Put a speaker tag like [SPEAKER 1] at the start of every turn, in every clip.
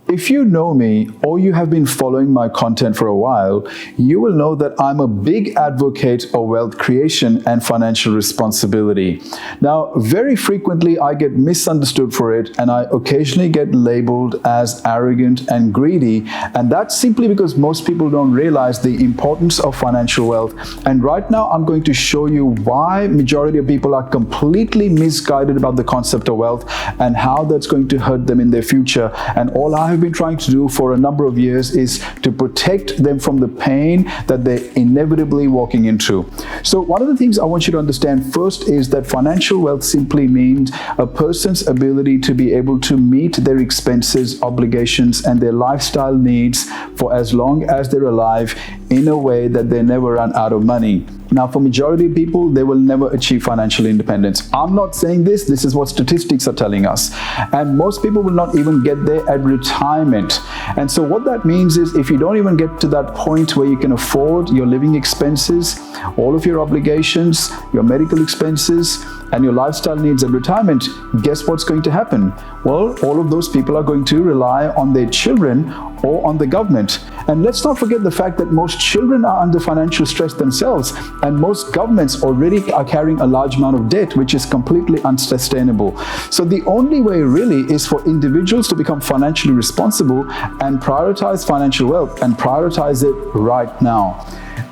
[SPEAKER 1] If you know me or you have been following my content for a while, you will know that I'm a big advocate of wealth creation and financial responsibility. Now, very frequently I get misunderstood for it, and I occasionally get labeled as arrogant and greedy, and that's simply because most people don't realize the importance of financial wealth. And right now I'm going to show you why majority of people are completely misguided about the concept of wealth and how that's going to hurt them in their future. And all I have been trying to do for a number of years is to protect them from the pain that they're inevitably walking into. So one of the things I want you to understand first is that financial wealth simply means a person's ability to be able to meet their expenses, obligations, and their lifestyle needs for as long as they're alive in a way that they never run out of money. Now, for majority of people, they will never achieve financial independence. I'm not saying this is what statistics are telling us. And most people will not even get there at retirement. And so what that means is if you don't even get to that point where you can afford your living expenses, all of your obligations, your medical expenses, and your lifestyle needs at retirement, guess what's going to happen? Well, all of those people are going to rely on their children or on the government. And let's not forget the fact that most children are under financial stress themselves, and most governments already are carrying a large amount of debt, which is completely unsustainable. So the only way really is for individuals to become financially responsible and prioritize financial wealth, and prioritize it right now.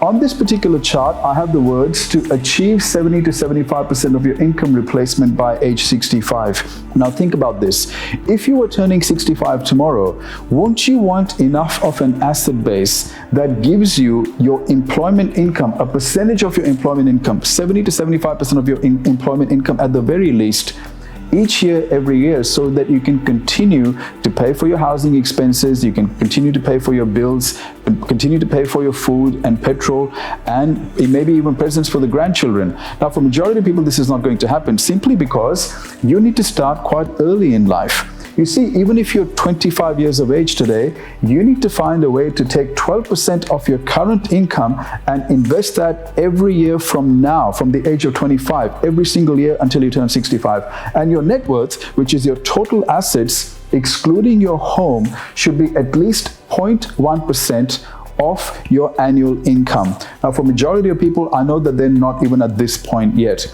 [SPEAKER 1] On this particular chart, I have the words to achieve 70 to 75% of your income replacement by age 65. Now think about this. If you were turning 65 tomorrow, won't you want enough of an asset base that gives you your employment income, a percentage of your employment income, 70 to 75% of your employment income at the very least, each year, every year, so that you can continue to pay for your housing expenses, you can continue to pay for your bills, continue to pay for your food and petrol, and maybe even presents for the grandchildren. Now, for majority of people, this is not going to happen simply because you need to start quite early in life. You see, even if you're 25 years of age today, you need to find a way to take 12% of your current income and invest that every year from now, from the age of 25, every single year until you turn 65. And your net worth, which is your total assets, excluding your home, should be at least 0.1% of your annual income. Now, for majority of people, I know that they're not even at this point yet.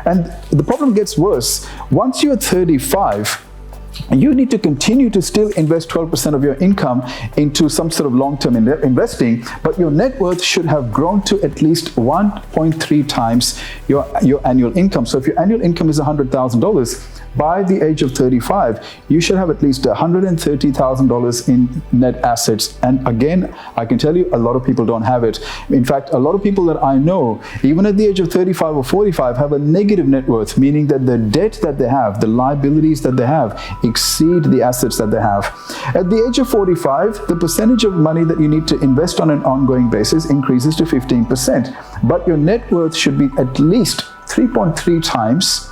[SPEAKER 1] And the problem gets worse. Once you're 35, you need to continue to still invest 12% of your income into some sort of long-term investing, but your net worth should have grown to at least 1.3 times your annual income. So if your annual income is $100,000, by the age of 35, you should have at least $130,000 in net assets. And again, I can tell you, a lot of people don't have it. In fact, a lot of people that I know, even at the age of 35 or 45, have a negative net worth, meaning that the debt that they have, the liabilities that they have, exceed the assets that they have. At the age of 45, the percentage of money that you need to invest on an ongoing basis increases to 15%. But your net worth should be at least 3.3 times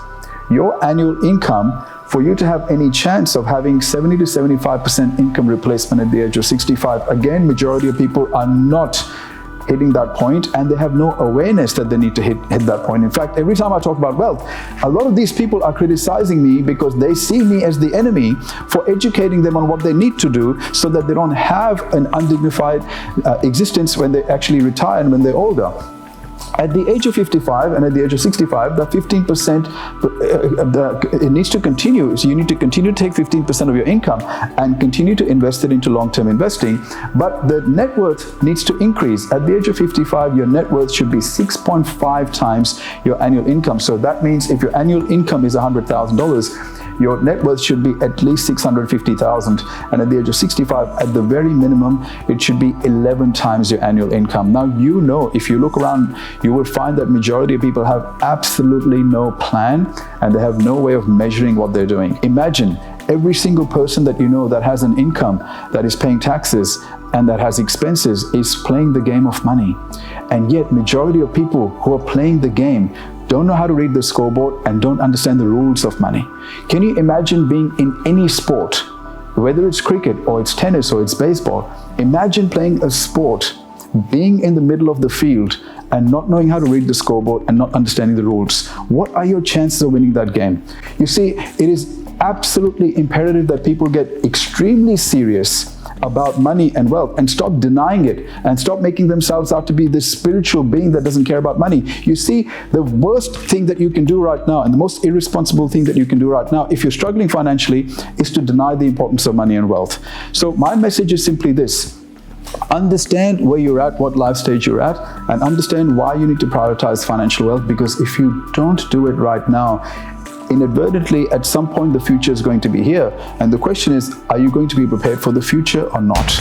[SPEAKER 1] your annual income for you to have any chance of having 70 to 75% income replacement at the age of 65. Again, majority of people are not hitting that point, and they have no awareness that they need to hit that point. In fact, every time I talk about wealth, a lot of these people are criticizing me because they see me as the enemy for educating them on what they need to do so that they don't have an undignified existence when they actually retire and when they're older. At the age of 55 and at the age of 65, that 15%, it needs to continue. So you need to continue to take 15% of your income and continue to invest it into long-term investing. But the net worth needs to increase. At the age of 55, your net worth should be 6.5 times your annual income. So that means if your annual income is $100,000, your net worth should be at least $650,000. And at the age of 65, at the very minimum, it should be 11 times your annual income. Now, you know, if you look around, you will find that majority of people have absolutely no plan, and they have no way of measuring what they're doing. Imagine every single person that you know that has an income, that is paying taxes, and that has expenses, is playing the game of money. And yet, majority of people who are playing the game don't know how to read the scoreboard and don't understand the rules of money. Can you imagine being in any sport, whether it's cricket or it's tennis or it's baseball? Imagine playing a sport, being in the middle of the field and not knowing how to read the scoreboard and not understanding the rules. What are your chances of winning that game? You see, it is absolutely imperative that people get extremely serious about money and wealth and stop denying it and stop making themselves out to be this spiritual being that doesn't care about money. You see, the worst thing that you can do right now and the most irresponsible thing that you can do right now if you're struggling financially is to deny the importance of money and wealth. So my message is simply this: understand where you're at, what life stage you're at, and understand why you need to prioritize financial wealth, because if you don't do it right now, inadvertently, at some point, the future is going to be here. And the question is, are you going to be prepared for the future or not?